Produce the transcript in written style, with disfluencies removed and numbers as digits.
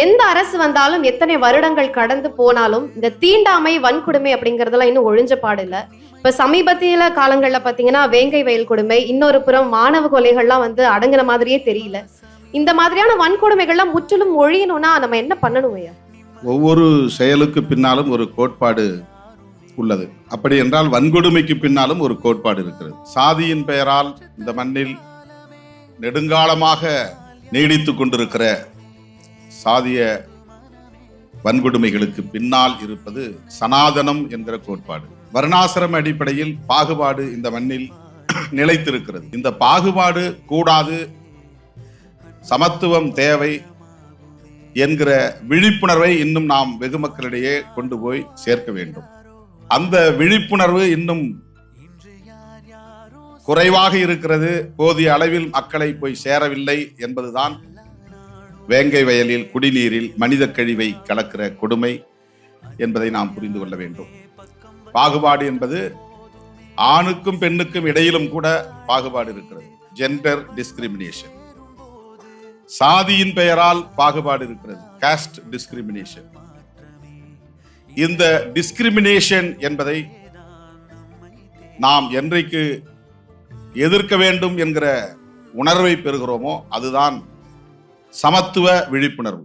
எந்த அரசு வந்தாலும் எத்தனை வருடங்கள் கடந்து போனாலும் இந்த தீண்டாமை வன்கொடுமை அப்படிங்கறதெல்லாம் இன்னும் ஒழிஞ்ச பாடு இல்ல. இப்ப சமீபத்திய காலங்கள்ல பாத்தீங்கன்னா வேங்கை வயல் கொடுமை, இன்னொரு புறம் மாணவ கொலைகள்லாம் அடங்குற மாதிரியே தெரியல. இந்த மாதிரியான வன்கொடுமைகள்லாம் முற்றிலும் ஒழியணும்னா நம்ம என்ன பண்ணணும் ஐயா? ஒவ்வொரு செயலுக்கு பின்னாலும் ஒரு கோட்பாடு உள்ளது. அப்படி என்றால் வன்கொடுமைக்கு பின்னாலும் ஒரு கோட்பாடு இருக்கிறது. சாதியின் பெயரால் இந்த மண்ணில் நெடுங்காலமாக நீடித்துக் கொண்டிருக்கிற சாதிய வன்கொடுமைகளுக்கு பின்னால் இருப்பது சனாதனம் என்கிற கோட்பாடு. வர்ணாசிரம அடிப்படையில் பாகுபாடு இந்த மண்ணில் நிலைத்திருக்கிறது. இந்த பாகுபாடு கூடாது, சமத்துவம் தேவை என்கிற விழிப்புணர்வை இன்னும் நாம் வெகு மக்களிடையே கொண்டு போய் சேர்க்க வேண்டும். அந்த விழிப்புணர்வு இன்னும் குறைவாக இருக்கிறது, போதிய அளவில் மக்களை போய் சேரவில்லை என்பதுதான் வேங்கை வயலில் குடிநீரில் மனித கழிவை கலக்கிற கொடுமை என்பதை நாம் புரிந்து கொள்ள வேண்டும். பாகுபாடு என்பது ஆணுக்கும் பெண்ணுக்கும் இடையிலும் கூட பாகுபாடு இருக்கிறது. Gender discrimination. சாதியின் பெயரால் பாகுபாடு இருக்கிறது, காஸ்ட் டிஸ்கிரிமினேஷன். இந்த டிஸ்கிரிமினேஷன் என்பதை நாம் என்றைக்கு எதிர்க்க வேண்டும் என்கிற உணர்வை பெறுகிறோமோ அதுதான் சமத்துவ விழிப்புணர்வு.